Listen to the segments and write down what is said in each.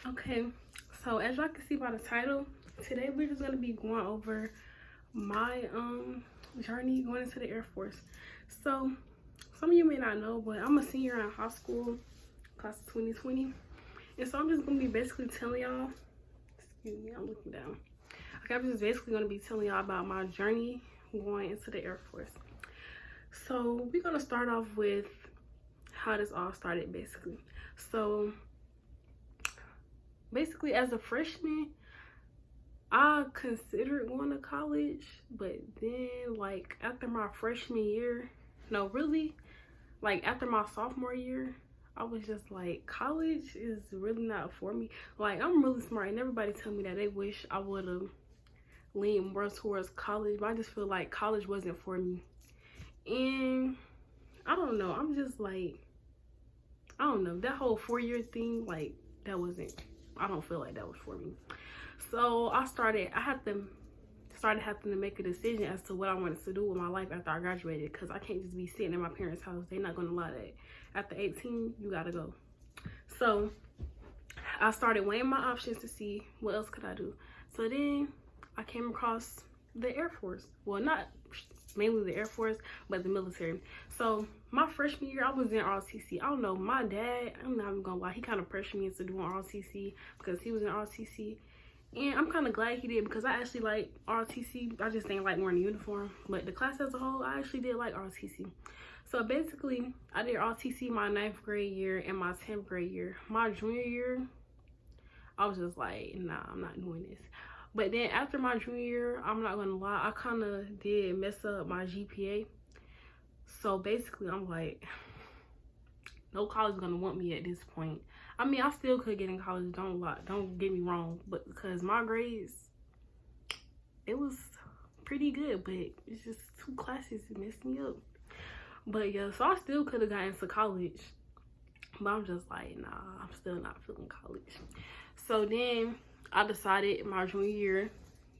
Okay, so as y'all can see by the title, today we're just gonna be going over my journey going into the Air Force. So some of you may not know, but I'm a senior in high school, class of 2020, and so I'm just gonna be basically telling y'all, excuse me, I'm looking down. Okay, I'm just basically gonna be telling y'all about my journey going into the Air Force. So we're gonna start off with how this all started basically. So basically, as a freshman, I considered going to college, but then like after my freshman year, no, really, like after my sophomore year, I was just like, college is really not for me. Like, I'm really smart, and everybody tell me that they wish I would have leaned more towards college, but I just feel like college wasn't for me. And I don't know, I'm just like, I don't know, that whole 4-year thing, like, that wasn't, I don't feel like that was for me. So I started having to make a decision as to what I wanted to do with my life after I graduated, because I can't just be sitting in my parents' house. They're not gonna allow that. After 18, you gotta go. So I started weighing my options to see what else could I do. So then I came across the Air Force. Well, not mainly the Air Force, but the military. So my freshman year, I was in ROTC. I don't know, my dad, I'm not even gonna lie, he kind of pressured me into doing ROTC because he was in ROTC. And I'm kind of glad he did, because I actually like ROTC. I just didn't like wearing the uniform. But the class as a whole, I actually did like ROTC. So basically, I did ROTC my 9th grade year and my 10th grade year. My junior year, I was just like, nah, I'm not doing this. But then after my junior year, I'm not gonna lie, I kind of did mess up my GPA. So basically, I'm like, no college is gonna want me at this point. I mean, I still could get in college, don't get me wrong, but because my grades, it was pretty good, but it's just 2 classes that messed me up. But yeah, so I still could have gotten into college, but I'm just like, nah, I'm still not feeling college. So then I decided my junior year,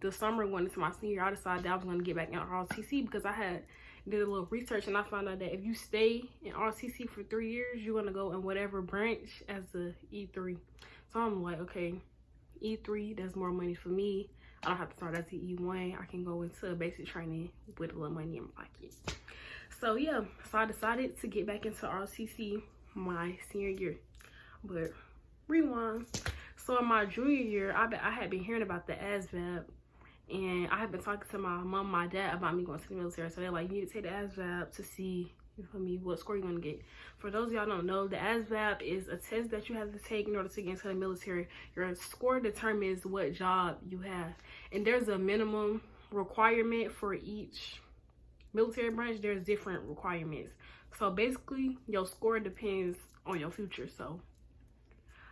the summer going into my senior year, I decided that I was going to get back in ROTC, because I had did a little research and I found out that if you stay in ROTC for 3 years, you're going to go in whatever branch as a E3. So I'm like, okay, E3, that's more money for me. I don't have to start as an E1. I can go into basic training with a little money in my pocket. So yeah, so I decided to get back into ROTC my senior year. But rewind. So in my junior year, I had been hearing about the ASVAB, and I had been talking to my mom and my dad about me going to the military. So they're like, you need to take the ASVAB to see, you feel me, what score you're gonna get. For those of y'all don't know, the ASVAB is a test that you have to take in order to get into the military. Your score determines what job you have. And there's a minimum requirement for each military branch. There's different requirements. So basically, your score depends on your future. So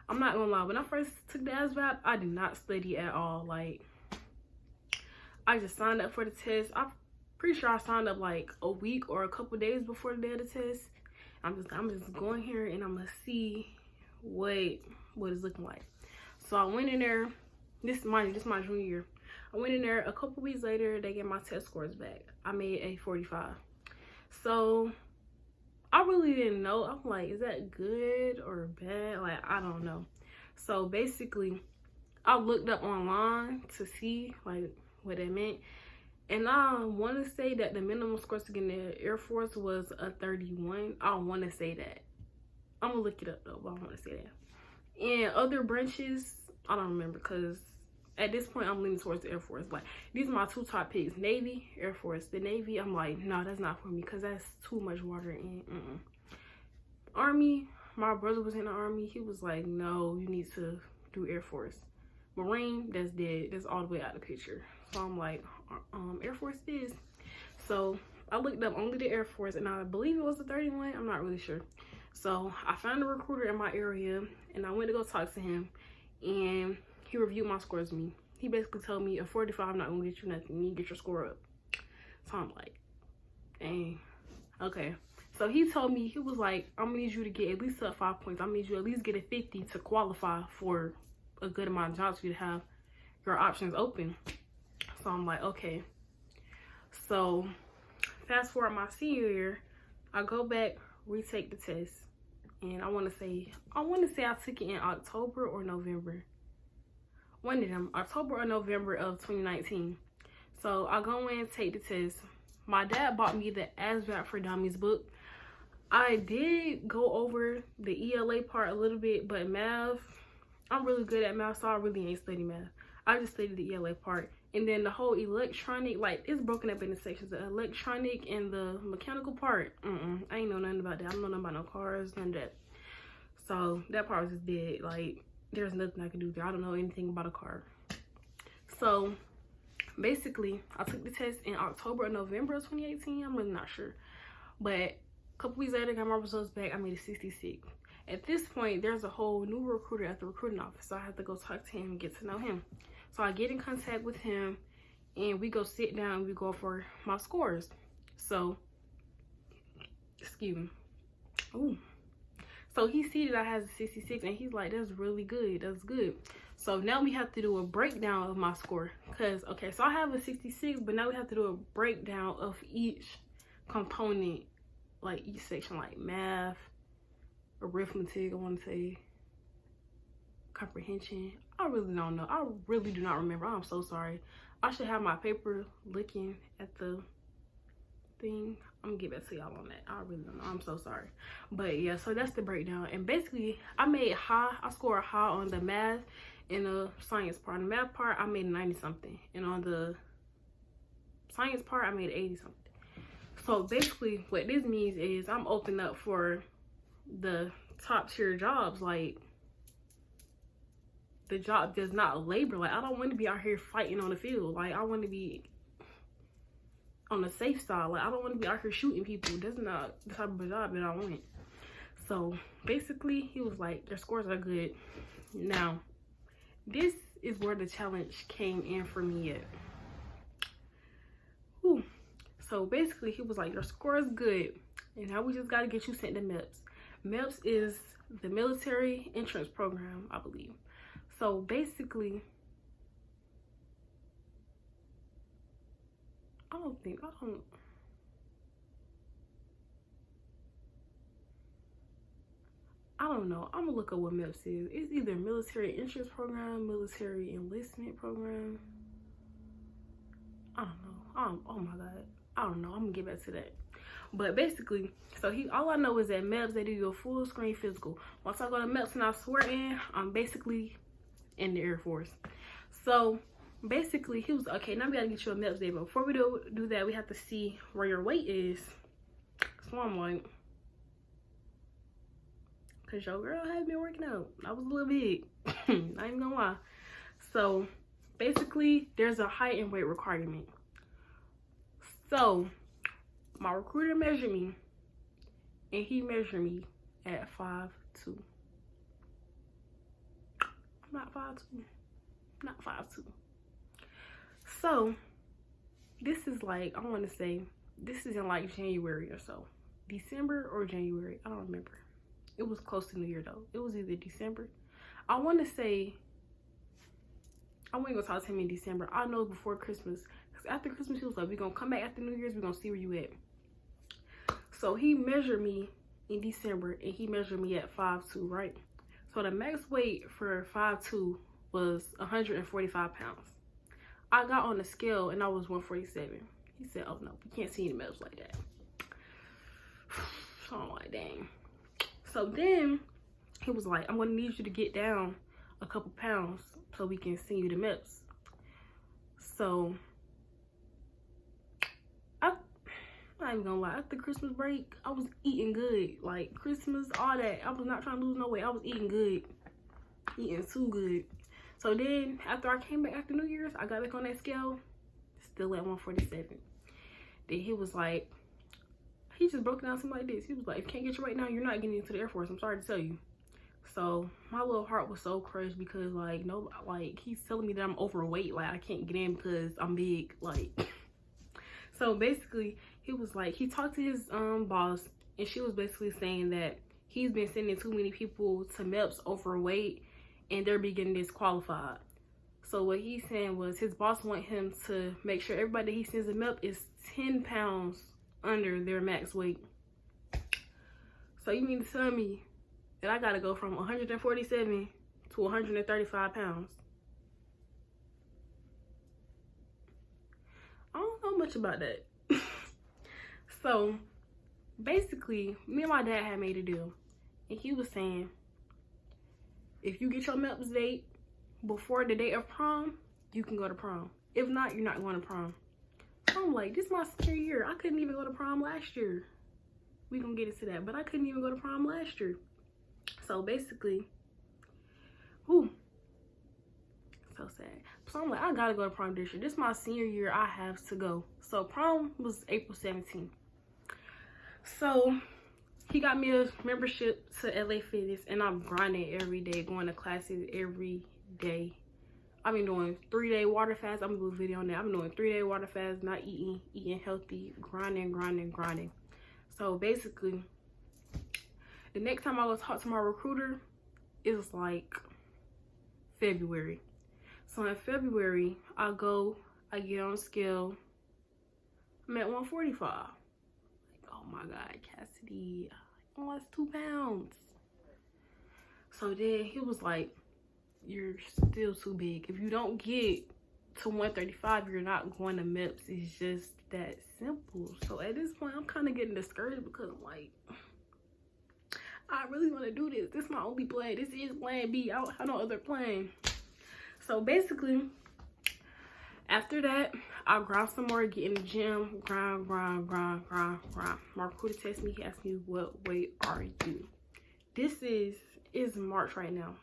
I'm not gonna lie, when I first took the ASVAB, I did not study at all. Like, I just signed up for the test. I'm pretty sure I signed up like a week or a couple days before the day of the test. I'm just going here and I'm gonna see what it's looking like. So I went in there. This is my junior year. I went in there a couple weeks later. They gave my test scores back. I made a 45. So I really didn't know. I'm like, is that good or bad? Like, I don't know. So basically, I looked up online to see like what it meant. And I want to say that the minimum scores to get in the Air Force was a 31. I don't want to say that. I'm going to look it up though, but I want to say that. And other branches, I don't remember, because at this point, I'm leaning towards the Air Force. Like, these are my 2 top picks, Navy, Air Force. The Navy, I'm like, no, that's not for me, because that's too much water in. Army, my brother was in the Army. He was like, no, you need to do Air Force. Marine, that's dead. That's all the way out of the picture. So I'm like, Air Force is. So I looked up only the Air Force, and I believe it was the 31. I'm not really sure. So I found a recruiter in my area, and I went to go talk to him, and he reviewed my scores with me. He basically told me a 45 not gonna get you nothing. You need to get your score up. So I'm like, dang, okay. So he told me, he was like, I'm gonna need you to get at least up 5 points. I'm gonna need you to at least get a 50 to qualify for a good amount of jobs for you to have your options open. So I'm like, okay. So fast forward my senior year, I go back, retake the test. And I want to say I took it in October or November. One of them, October or November of 2019. So I go in, take the test. My dad bought me the ASVAB for Dummies book. I did go over the ELA part a little bit, but math, I'm really good at math, so I really ain't study math. I just studied the ELA part. And then the whole electronic, like, it's broken up into sections. The electronic and the mechanical part, I ain't know nothing about that. I don't know nothing about no cars, none of that. So that part was just dead. Like, there's nothing I can do there. I don't know anything about a car. So basically, I took the test in October or November of 2018. I'm really not sure. But a couple weeks later, I got my results back. I made a 66. At this point, there's a whole new recruiter at the recruiting office. So I have to go talk to him and get to know him. So I get in contact with him and we go sit down and we go for my scores. So, excuse me. Ooh. So he see that I have a 66 and he's like, that's really good. That's good. So now we have to do a breakdown of my score. Because, okay, so I have a 66, but now we have to do a breakdown of each component, like each section, like math, arithmetic, I want to say, comprehension. I really don't know. I really do not remember. I'm so sorry. I should have my paper looking at the thing. I'm gonna get back to y'all on that. I really don't know. I'm so sorry. But yeah, so that's the breakdown. And basically, I made high. I scored high on the math and the science part. On the math part, I made 90 something. And on the science part, I made 80 something. So basically, what this means is I'm open up for the top tier jobs, like the job does not labor. Like, I don't want to be out here fighting on the field. Like, I want to be on the safe side. Like, I don't want to be out here shooting people. That's not the type of job that I want. So basically, he was like, your scores are good. Now, this is where the challenge came in for me at. Whew. So basically, he was like, your score is good, and now we just got to get you sent to MEPS. MEPS is the military entrance program, I believe. So basically, I don't know. I'm gonna look up what MEPS is. It's either military entrance program, military enlistment program. I don't know. Oh my God. I don't know. I'm gonna get back to that. But basically, so all I know is that MEPS, they do your full screen physical. Once I go to MEPS and I swear in, I'm basically in the Air Force. So basically, he was okay, now we gotta get you a MEPS day. But before we do that, we have to see where your weight is. So I'm like, cause your girl has been working out. I was a little big. I ain't gonna lie. So basically, there's a height and weight requirement. So my recruiter measured me, and he measured me at 5'2". I'm not 5'2". Not 5'2". So this is like, I want to say, this is in like January or so. December or January, I don't remember. It was close to New Year though. It was either December. I want to say, I wasn't gonna talk to him in December. I know before Christmas. Because after Christmas, he was like, we're gonna come back after New Year's, we're gonna see where you at. So he measured me in December, and he measured me at 5'2", right? So the max weight for 5'2" was 145 pounds. I got on the scale and I was 147. He said, oh no, you can't see any medals like that. So I'm like, dang. So then he was like, I'm gonna need you to get down a couple pounds so we can send you to MEPS. So I'm not even gonna lie, after Christmas break, I was eating good. Like Christmas, all that. I was not trying to lose no weight. I was eating good. Eating too good. So then after I came back after New Year's, I got back on that scale, still at 147. Then he was like, he just broke it down to me like this. He was like, if you can't get you right now, you're not getting into the Air Force. I'm sorry to tell you. So my little heart was so crushed because like, no, like he's telling me that I'm overweight. Like I can't get in because I'm big. Like, so basically he was like, he talked to his boss, and she was basically saying that he's been sending too many people to MEPS overweight and they're being disqualified. So what he's saying was his boss want him to make sure everybody that he sends to MEPS is 10 pounds under their max weight. So you mean to tell me and I gotta go from 147 to 135 pounds. I don't know much about that. So basically, me and my dad had made a deal, and he was saying, if you get your MEPS date before the day of prom, you can go to prom. If not, you're not going to prom. So I'm like, this is my senior year. I couldn't even go to prom last year. We gonna get into that, but I couldn't even go to prom last year. So basically, whew, so sad. So I'm like, I gotta go to prom this year. This is my senior year. I have to go. So prom was April 17th. So he got me a membership to LA Fitness, and I'm grinding every day, going to classes every day. I've been doing 3-day water fast. I'm gonna do a video on that. I'm doing 3-day water fast, not eating healthy, grinding. So basically, the next time I go talk to my recruiter is like February. So in February, I get on scale. I'm at 145. Like, oh my God, Cassidy, I lost 2 pounds. So then he was like, you're still too big. If you don't get to 135, you're not going to MEPS. It's just that simple. So at this point, I'm kind of getting discouraged because I'm like, I really want to do this. This is my only plan. This is plan B. I don't have no other plan. So basically, after that, I grind some more, get in the gym, grind. My recruiter texted me. He asked me, what weight are you? This is March right now.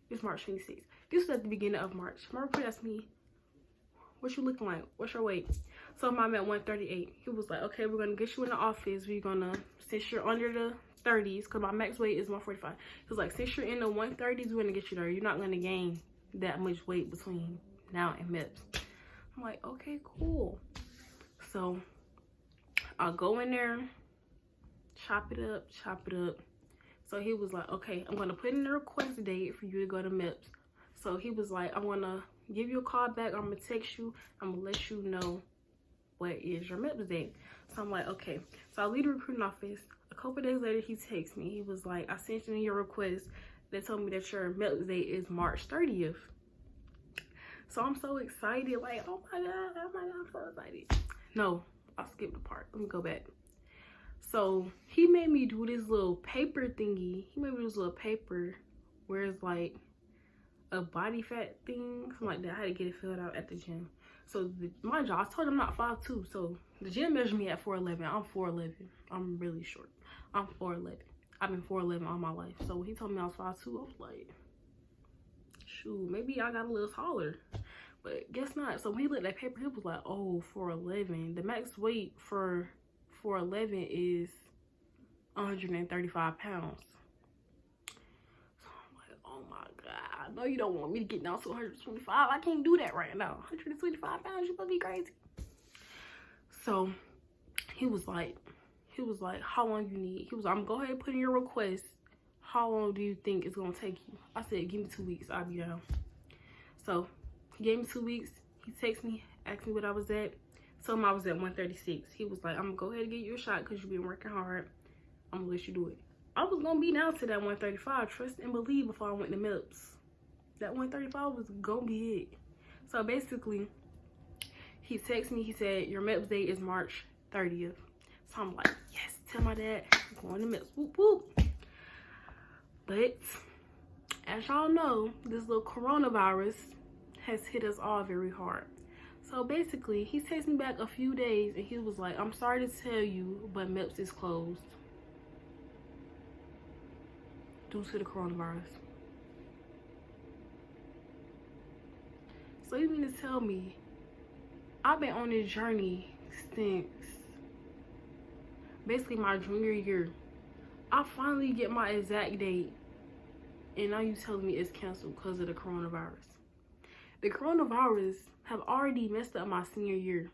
It's March 26th. This was at the beginning of March. My recruiter asked me, what you looking like? What's your weight? So I'm at 138. He was like, okay, we're gonna get you in the office. We're gonna, since you're under the 30s, because my max weight is 145. He was like, since you're in the 130s, we're gonna get you there. You're not gonna gain that much weight between now and MEPS. I'm like, okay, cool. So I'll go in there, chop it up. So he was like, okay, I'm gonna put in a request date for you to go to MEPS. So he was like, I'm gonna give you a call back. I'm gonna text you. I'm gonna let you know what is your MEPS date. So I'm like, okay. So I leave the recruiting office. A couple days later, he texts me. He was like, I sent you your request. They told me that your MEPS date is March 30th. So I'm so excited. Like, oh my God, I'm so excited. No, I skipped the part. Let me go back. So he made me do this little paper thingy. He made me do this little paper where it's like a body fat thing, something like that. I had to get it filled out at the gym. So mind you, I told him I'm not 5'2". So the gym measured me at 4'11". I'm 4'11". I'm really short. I'm 4'11". I've been 4'11" all my life. So when he told me I was 5'2", I was like, shoot, maybe I got a little taller. But guess not. So when he looked at that paper, he was like, oh, 4'11". The max weight for 4'11" is 135 pounds. So I'm like, oh my God, I know you don't want me to get down to 125. I can't do that right now. 125 pounds, you must be crazy. So he was like, how long you need? He was like, I'm gonna go ahead and put in your request. How long do you think it's gonna take you? I said, give me 2 weeks, I'll be down. So he gave me 2 weeks. He texted me, asked me what I was at. Told him I was at 136. He was like, I'm gonna go ahead and give you a shot because you've been working hard. I'm gonna let you do it. I was gonna be down to that 135. Trust and believe before I went to MEPS. That 135 was gonna be it. So basically, he texted me. He said, your MEPS date is March 30th. So I'm like, yes, tell my dad I'm going to MEPS. Whoop, whoop. But as y'all know, this little coronavirus has hit us all very hard. So basically, he texted me back a few days and he was like, I'm sorry to tell you, but MEPS is closed due to the coronavirus. So you mean to tell me I've been on this journey since basically my junior year. I finally get my exact date and now you telling me it's canceled because of the coronavirus. The coronavirus have already messed up my senior year.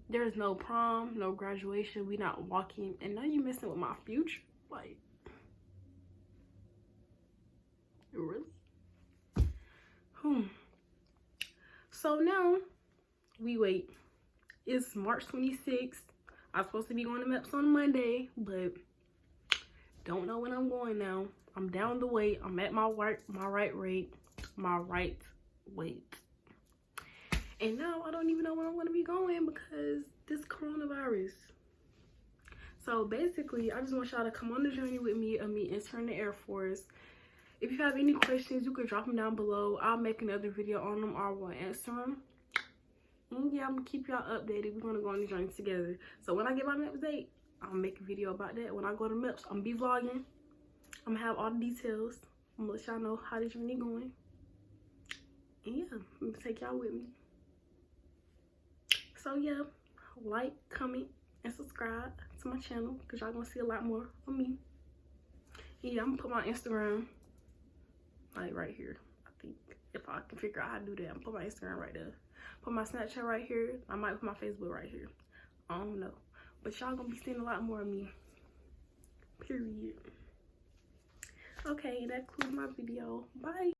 There's no prom, no graduation, we not walking, and now you messing with my future? Like, really? So now we wait. It's March 26th. I'm supposed to be going to MEPS on Monday, but don't know when I'm going now. I'm down the way. I'm at my right weight. And now I don't even know where I'm gonna be going because this coronavirus. So basically, I just want y'all to come on the journey with me of me entering the Air Force. If you have any questions, you can drop them down below. I'll make another video on them or I will answer them. And yeah, I'm gonna keep y'all updated. We're gonna go on the journey together. So when I get my MEPS date, I'll make a video about that. When I go to MEPS, I'm gonna be vlogging. I'm gonna have all the details. I'm gonna let y'all know how the journey going. And yeah, I'm gonna take y'all with me. So yeah, like, comment, and subscribe to my channel because y'all gonna see a lot more of me. And yeah, I'm gonna put my Instagram like right here. I think if I can figure out how to do that, I'm gonna put my Instagram right there. Put my Snapchat right here. I might put my Facebook right here. I don't know. But y'all gonna be seeing a lot more of me. Period. Okay, that concludes my video. Bye.